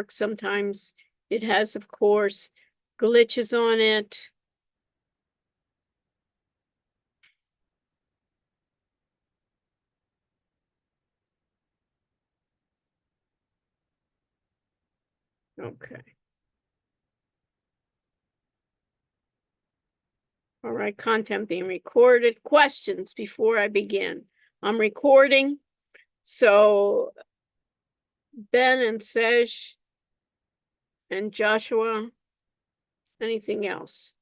work. Sometimes it has, of course, glitches on it. Okay. All right, content being recorded. Questions before I begin. I'm recording. So Ben and Sej and Joshua, anything else?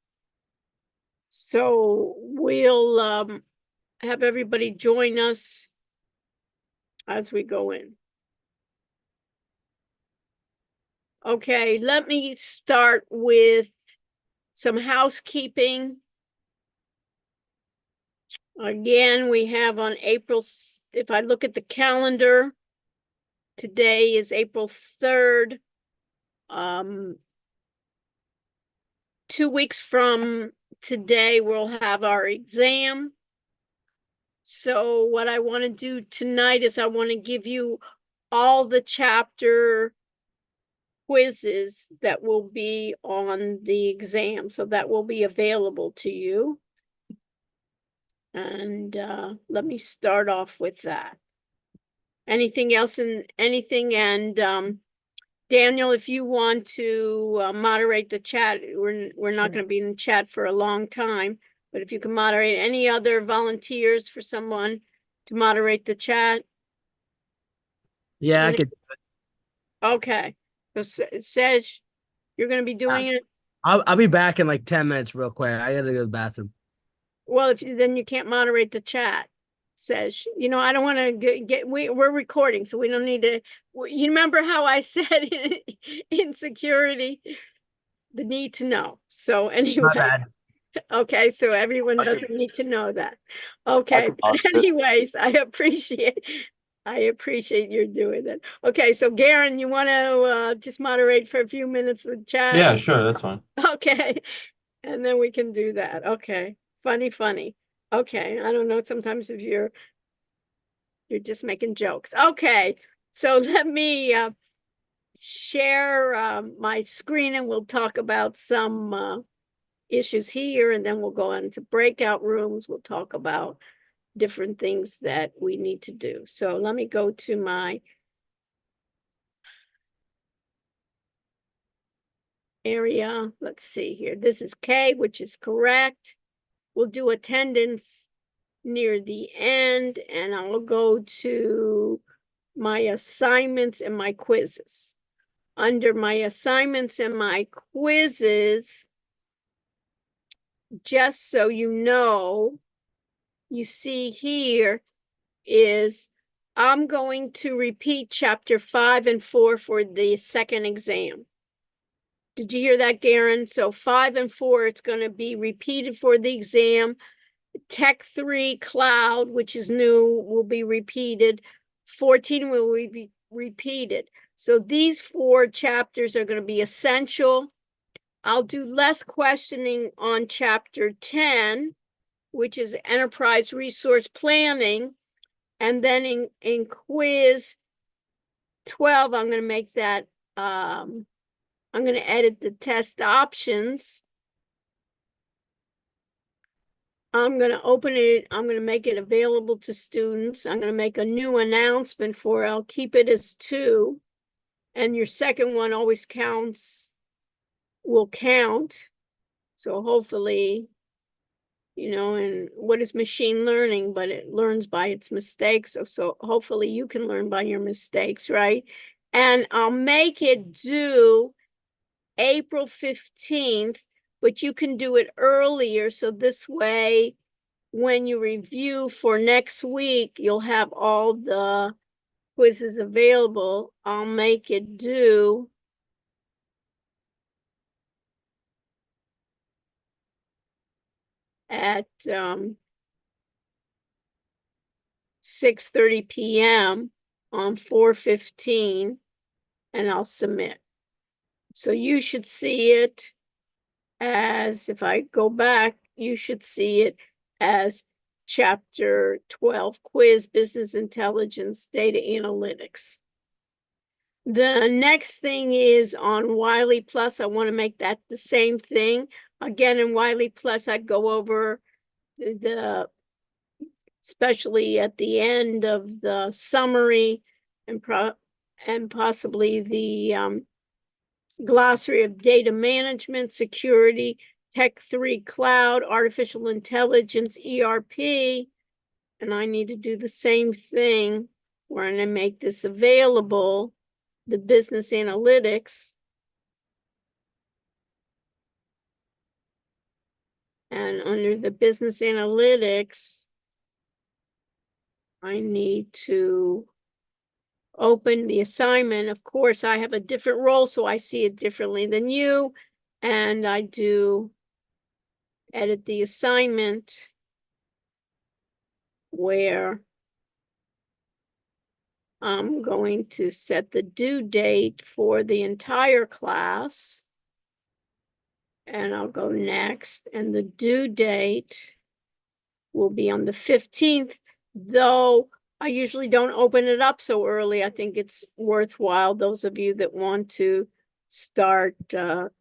So we'll have everybody join us as we go in. Okay, let me start with some housekeeping. Again, we have on April, if I look at the calendar, today is April 3rd. 2 weeks from today, we'll have our exam. So what I want to do tonight is I want to give you all the chapter quizzes that will be on the exam. So that will be available to you. And let me start off with that. Anything else and Daniel, if you want to moderate the chat, we're not going to be in chat for a long time, but if you can moderate, any other volunteers for someone to moderate the chat? Yeah, I could. Okay. So Sej, you're going to be doing it? I'll be back in like 10 minutes real quick. I gotta go to the bathroom. Well, then you can't moderate the chat. Says, I don't want to we're recording, so we don't need to. You remember how I said in security, the need to know. So anyway, My bad. Okay, so everyone doesn't need to know that. Okay, but anyways, I appreciate you're doing that. Okay, so Garen, you want to just moderate for a few minutes the chat? Yeah, sure, that's fine. Okay, and then we can do that. Okay, funny. Okay, I don't know. Sometimes if you're just making jokes. Okay, so let me share my screen and we'll talk about some issues here, and then we'll go into breakout rooms. We'll talk about different things that we need to do. So let me go to my area. Let's see here. This is K, which is correct. We'll do attendance near the end, and I'll go to my assignments and my quizzes. Under my assignments and my quizzes, just so you know, you see here is I'm going to repeat chapter 5 and 4 for the second exam. Did you hear that, Garen? So 5 and 4, it's going to be repeated for the exam. Tech 3 Cloud, which is new, will be repeated. 14 will be repeated. So these 4 chapters are going to be essential. I'll do less questioning on chapter 10, which is enterprise resource planning. And then in quiz 12, I'm going to make that, I'm going to edit the test options. I'm going to open it. I'm going to make it available to students. I'm going to make a new announcement for it. I'll keep it as 2. And your second one always will count. So hopefully, and what is machine learning, but it learns by its mistakes. So hopefully you can learn by your mistakes, right? And I'll make it due April 15th, but you can do it earlier. So this way, when you review for next week, you'll have all the quizzes available. I'll make it due at 6:30 p.m. on 4/15, and I'll submit. So you should see it as, if I go back, you should see it as chapter 12, quiz, business intelligence, data analytics. The next thing is on Wiley Plus. I want to make that the same thing. Again, in Wiley Plus, I'd go over the, especially at the end of the summary and possibly the glossary of data management, security, Tech 3 cloud, artificial intelligence, ERP. And I need to do the same thing. We're going to make this available, the business analytics. And under the business analytics, I need to open the assignment. Of course, I have a different role, so I see it differently than you. And I do edit the assignment where I'm going to set the due date for the entire class. And I'll go next. And the due date will be on the 15th, though I usually don't open it up so early. I think it's worthwhile. Those of you that want to start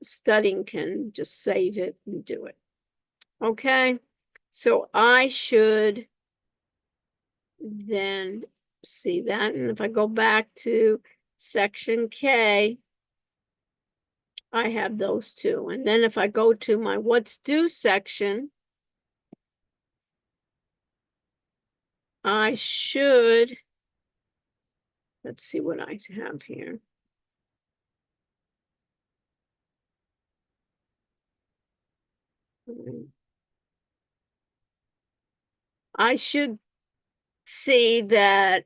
studying can just save it and do it. Okay, so I should then see that. And if I go back to section K, I have those two. And then if I go to my what's due section, I should, let's see what I have here. I should see that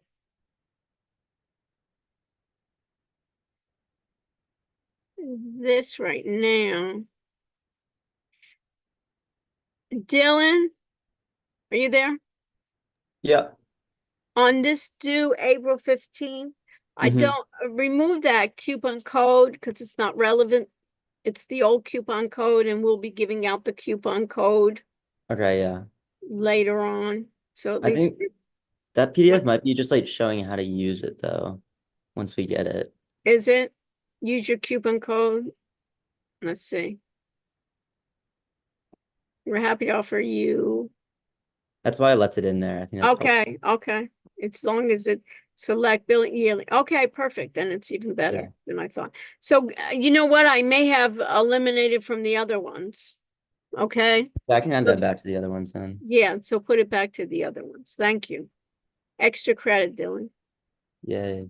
this right now. Dylan, are you there? Yeah. On this due April 15th, I Mhm. don't remove that coupon code because it's not relevant. It's the old coupon code, and we'll be giving out the coupon code Okay, yeah. later on. So at I least, think that PDF might be just like showing how to use it though, once we get it. is it? Use your coupon code. Let's see. We're happy to offer you. That's why I left it in there. I think that's Okay, okay. As long as it select billing yearly. Okay, perfect. Then it's even better Yeah. than I thought. So you know what? I may have eliminated from the other ones. Okay. Yeah, I can add that back to the other ones then. Yeah, so put it back to the other ones. Thank you. Extra credit, Dylan. Yay.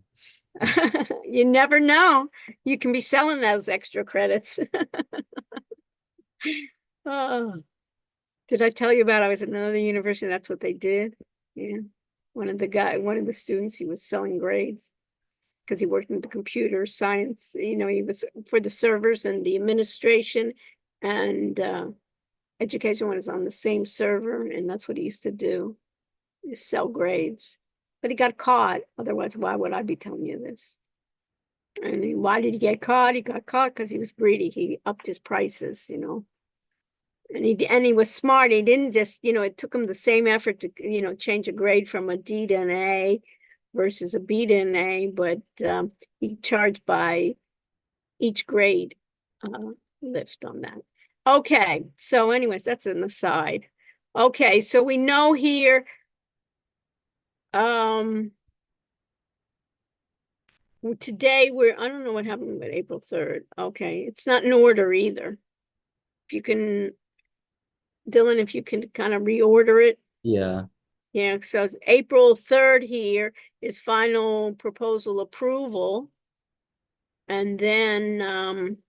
You never know. You can be selling those extra credits. Oh, did I tell you about I was at another university? That's what they did. Yeah. One of the students, he was selling grades because he worked in the computer science. You know, he was for the servers and the administration and education was on the same server, and that's what he used to do, is sell grades. But he got caught. Otherwise, why would I be telling you this? And why did he get caught? He got caught because he was greedy. He upped his prices, you know. And he was smart. He didn't just, you know, it took him the same effort to, you know, change a grade from a D to an A versus a B to an A, but he charged by each grade lift on that. Okay, so anyways, that's an aside. Okay, so we know here, today I don't know what happened with April 3rd. Okay, it's not in order either. If you can, Dylan, if you can kind of reorder it. Yeah. Yeah, so it's April 3rd here is final proposal approval. And then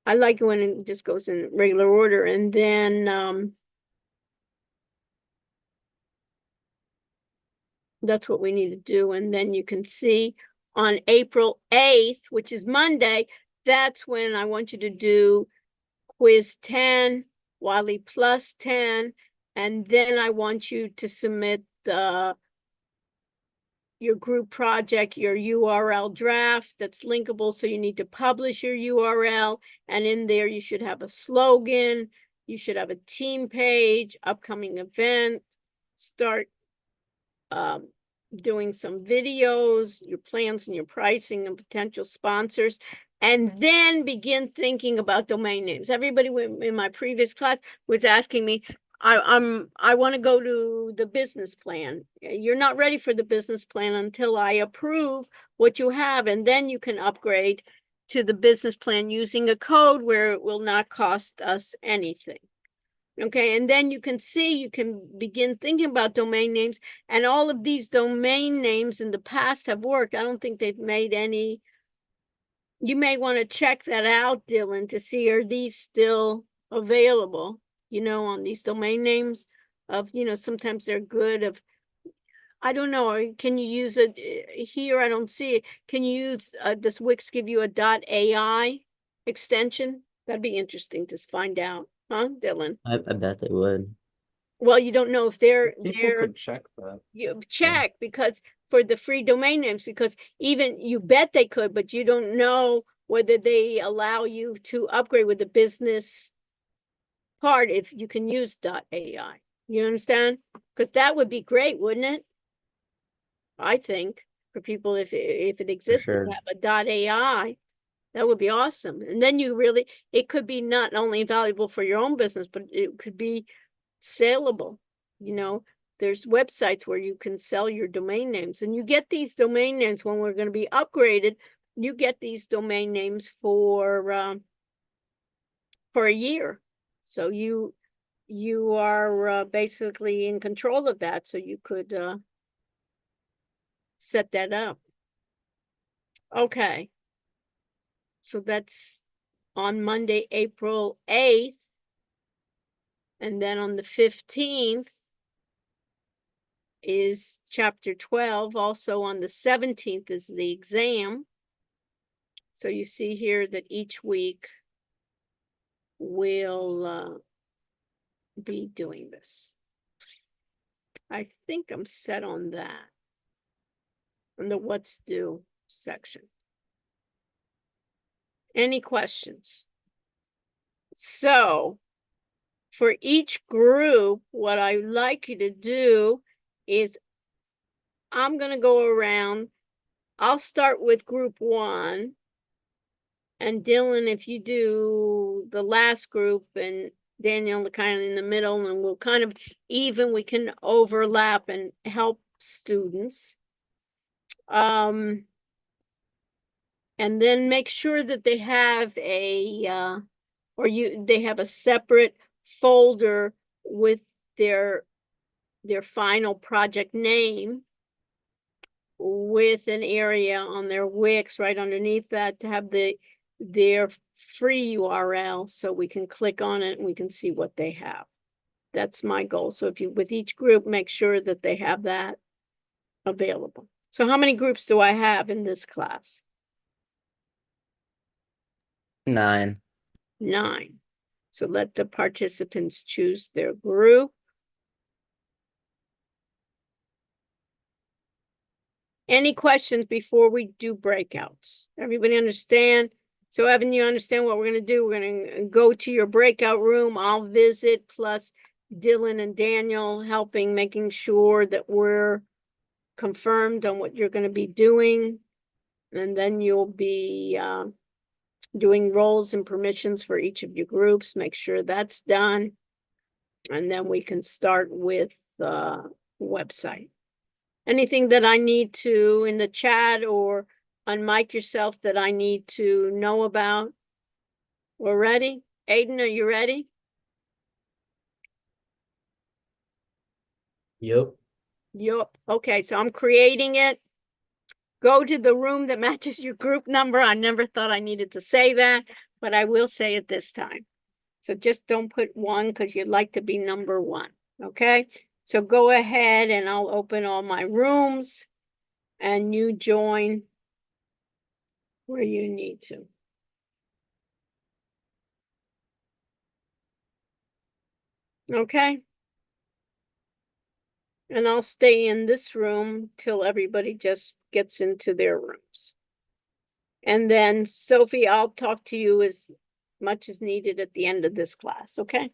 I like when it just goes in regular order. And then that's what we need to do. And then you can see on April 8th, which is Monday, that's when I want you to do quiz 10, Wiley plus 10, and then I want you to submit your group project, your URL draft that's linkable. So you need to publish your URL, and in there you should have a slogan, you should have a team page, upcoming event, start doing some videos, your plans and your pricing and potential sponsors, and then begin thinking about domain names. Everybody in my previous class was asking me, I want to go to the business plan. You're not ready for the business plan until I approve what you have, and then you can upgrade to the business plan using a code where it will not cost us anything. Okay, and then you can see, you can begin thinking about domain names, and all of these domain names in the past have worked. I don't think they've made any. You may want to check that out, Dylan, to see, are these still available, on these domain names of, sometimes they're good of, I don't know, can you use it here? I don't see it. Can you use, does Wix give you a .ai extension? That'd be interesting to find out, huh, Dylan? I bet they would. Well, you don't know if they're People could check that. you check because for the free domain names, because even you bet they could, but you don't know whether they allow you to upgrade with the business part if you can use .ai. You understand? Because that would be great, wouldn't it? I think for people, if it existed sure. to have a .ai, that would be awesome. And then it could be not only valuable for your own business, but it could be saleable. There's websites where you can sell your domain names, and you get these domain names when we're going to be upgraded. You get these domain names for a year, so you are basically in control of that. So you could set that up. Okay, so that's on Monday, April 8th, and then on the 15th is chapter 12. Also on the 17th is the exam. So you see here that each week we'll be doing this. I think I'm set on that, on the what's due section. Any questions? So for each group, what I'd like you to do is I'm going to go around. I'll start with group 1. And Dylan, if you do the last group, and Daniel kind of in the middle, and we'll kind of we can overlap and help students. And then make sure that they have they have a separate folder with their final project name, with an area on their Wix right underneath that to have their free URL, so we can click on it and we can see what they have. That's my goal. So if you, with each group, make sure that they have that available. So how many groups do I have in this class? 9. 9. So let the participants choose their group. Any questions before we do breakouts? Everybody understand? So Evan, you understand what we're going to do? We're going to go to your breakout room. I'll visit, plus Dylan and Daniel helping, making sure that we're confirmed on what you're going to be doing. And then you'll be doing roles and permissions for each of your groups. Make sure that's done. And then we can start with the website. Anything that I need to in the chat or unmic yourself that I need to know about? We're ready? Aiden, are you ready? Yep. Yup. Okay, so I'm creating it. Go to the room that matches your group number. I never thought I needed to say that, but I will say it this time. So just don't put 1 because you'd like to be number 1. Okay, so go ahead and I'll open all my rooms and you join where you need to. Okay. And I'll stay in this room till everybody just gets into their rooms. And then Sophie, I'll talk to you as much as needed at the end of this class, okay?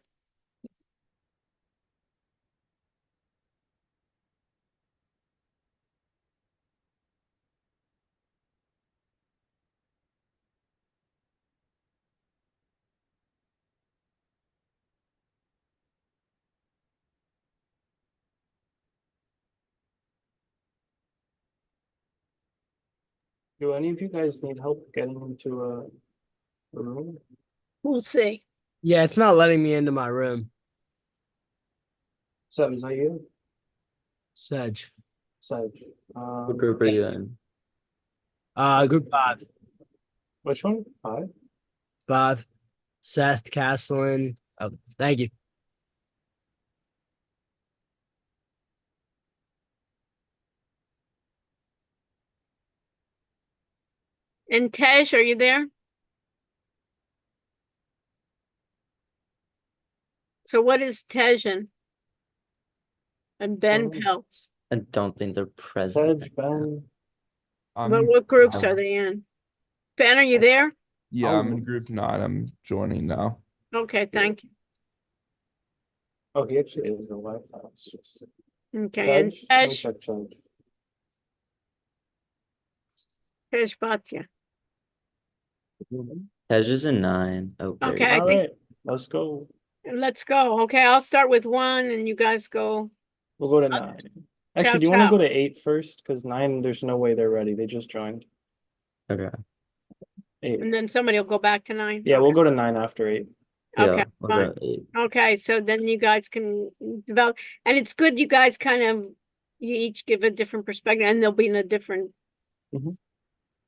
Do any of you guys need help getting into a room? We'll see. Yeah, it's not letting me into my room. Seb, is that you? Sedge. Sedge. What group are you in? Group 5. Which one? 5? 5. Seth, Castlin. Oh, thank you. And Tej, are you there? So what is Tejan and Ben Oh. Peltz? I don't think they're present. Sedge, Ben. What groups are they in? Ben, are you there? Yeah, I'm Oh. in group 9. I'm joining now. Okay, thank you. Oh, he actually is in the White House. Just Okay, and Sedge? Let me Tej, check Sedge. Tej Bhatia. Tej is in 9. Oh, there Okay, you I All think right, let's go. let's go. Okay, I'll start with 1 and you guys go. We'll go to Uh, 9. Chow Actually, do you want to chow. go to 8 first? Because 9, there's no way they're ready. They just joined. go. Okay. 8. And then somebody will go back to 9. Yeah, Okay. we'll go to 9 after 8. Okay, Yeah, we'll fine. go 8. Okay, so then you guys can develop, and it's good you guys kind of, you each give a different perspective, and they'll be in a different Mhm.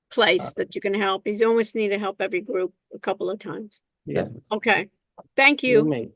place that you can help. You almost need to help every group a couple of times. Yeah. Okay, thank You you. mate.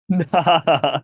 Nah.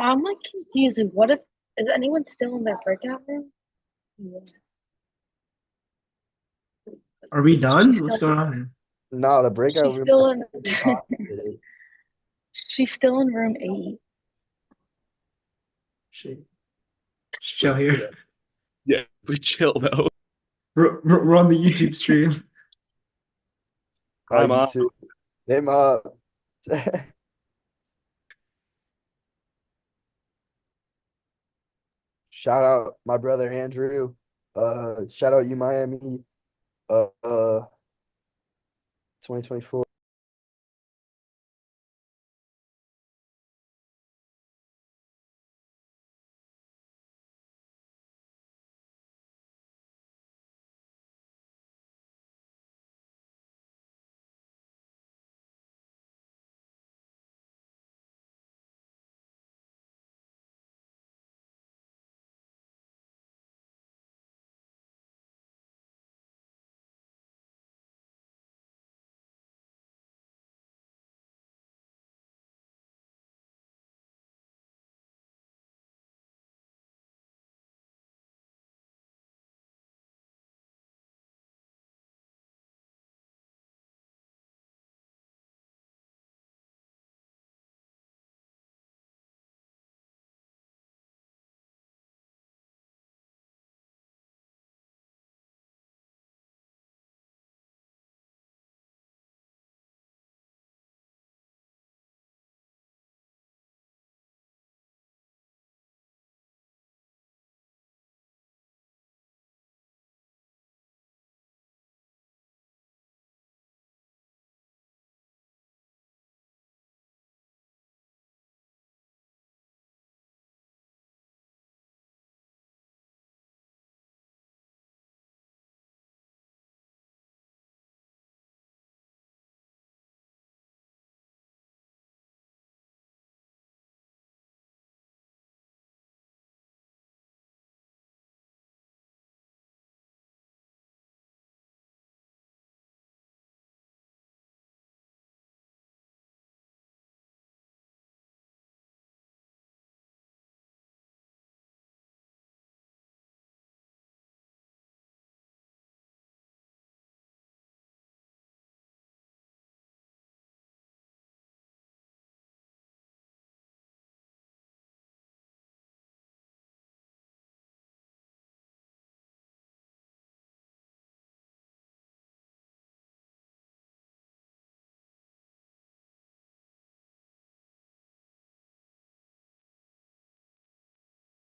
I'm like confused. What if is anyone still in their breakout room? Yeah. Are we done? She's What's still going on here? No, the breakout she's room still in is populated. she's still in room 8. Shit. Chill here. Yeah, we chill though. We're on the YouTube stream. Oh, I'm you up. too. Him up. Shout out my brother Andrew. Shout out you Miami. 2024.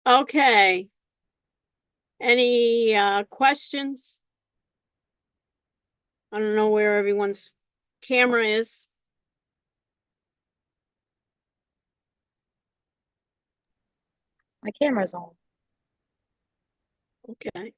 Okay. Any questions? I don't know where everyone's camera is. My camera's on. Okay.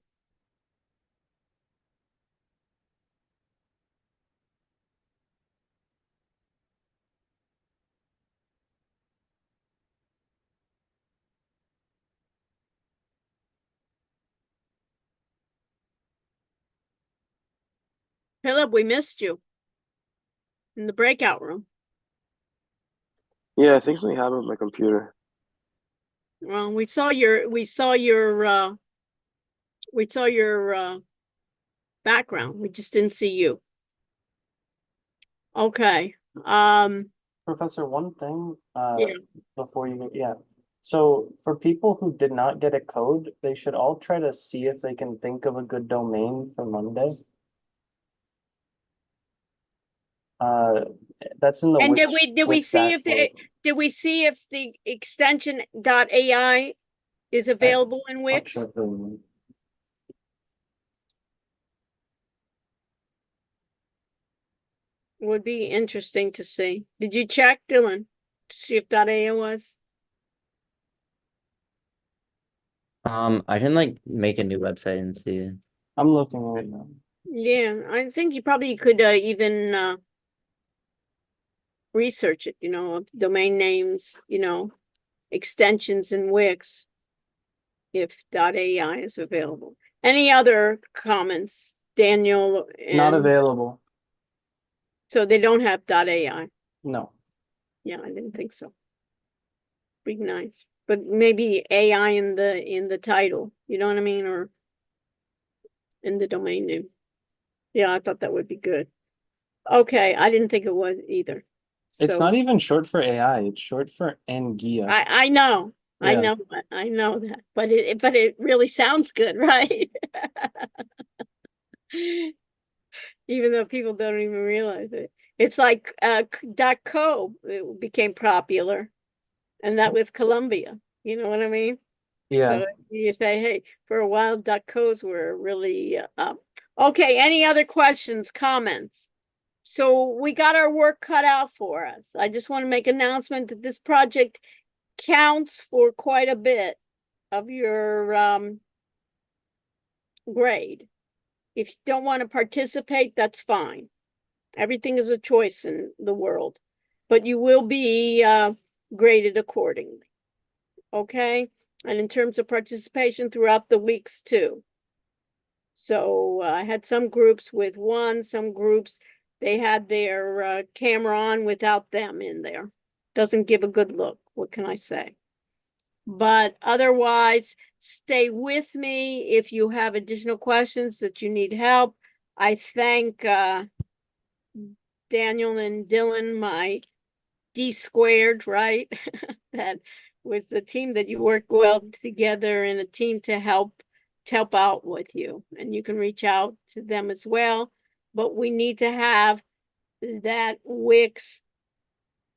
Philip, we missed you in the breakout room. Yeah, I think something happened with my computer. Well, we saw your background. We just didn't see you. Okay. Professor, one thing, Yeah. before you, yeah. So for people who did not get a code, they should all try to see if they can think of a good domain for Monday. That's in the And Wix, did we Wix see if dashboard. the extension .ai is available in I'll Wix? check the- Would be interesting to see. Did you check, Dylan, to see if .ai was? I can like make a new website and see. I'm looking right now. Yeah, I think you probably could even research it, domain names, extensions in Wix, if .ai is available. Any other comments, Daniel? Not And available. so they don't have .ai. No. Yeah, I didn't think so. be nice, but maybe AI in the title, you know what I mean, or in the domain name. Yeah, I thought that would be good. Okay, I didn't think it was either. It's So not even short for AI, it's short for Angia. I know, I Yeah. know, I know that, but it really sounds good, right? Even though people don't even realize it. It's like .co it became popular, and that was Columbia. You know what I mean? Yeah. So you say, hey, for a while, .co's were really up. Okay, any other questions, comments? So we got our work cut out for us. I just want to make an announcement that this project counts for quite a bit of your grade. If you don't want to participate, that's fine. Everything is a choice in the world, but you will be graded accordingly. Okay? And in terms of participation throughout the weeks too. So I had some groups with one, some groups, they had their camera on without them in there. Doesn't give a good look. What can I say? But otherwise, stay with me if you have additional questions that you need help. I thank Daniel and Dylan, my D squared, right? That was the team that you work well together and a team to help out with you. And you can reach out to them as well. But we need to have that Wix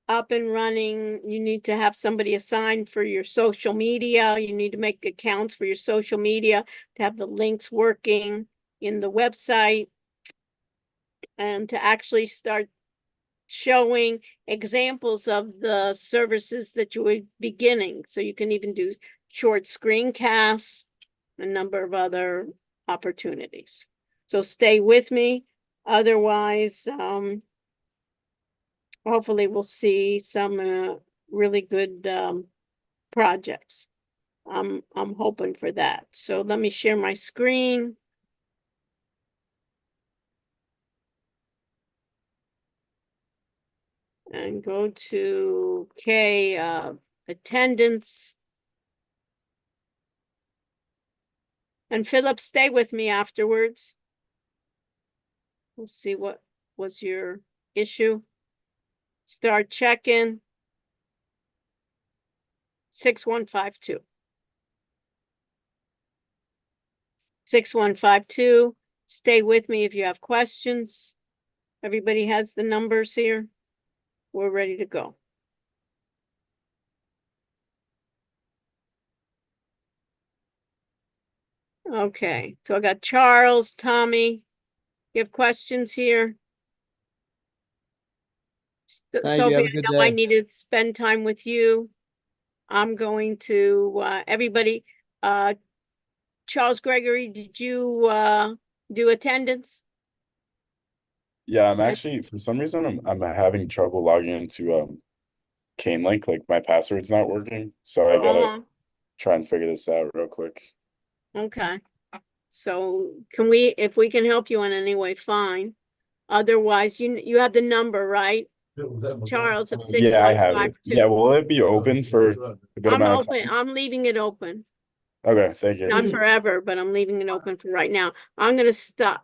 up and running. You need to have somebody assigned for your social media. You need to make accounts for your social media to have the links working in the website and to actually start showing examples of the services that you were beginning. So you can even do short screencasts, a number of other opportunities. So stay with me. Otherwise, hopefully we'll see some really good projects. I'm hoping for that. So let me share my screen. And go to K attendance. And Philip, stay with me afterwards. We'll see what was your issue. Start check-in. 6152. 6152. Stay with me if you have questions. Everybody has the numbers here. We're ready to go. Okay, so I got Charles, Tommy. You have questions here? Thank you. Sophie, Have a I good know I day. needed to spend time with you. I'm going to everybody. Charles Gregory, did you do attendance? Yeah, I'm actually for some reason I'm having trouble logging into Cane Link, like my password's not working. So I gotta try and figure this out real quick. Okay. So can we, if we can help you in any way, fine. Otherwise, you have the number, right? Charles of Yeah, I have it. 6152. Yeah, will it be open for a good I'm amount of open. time? I'm leaving it open. Okay, thank you. Not forever, but I'm leaving it open for right now. I'm gonna stop.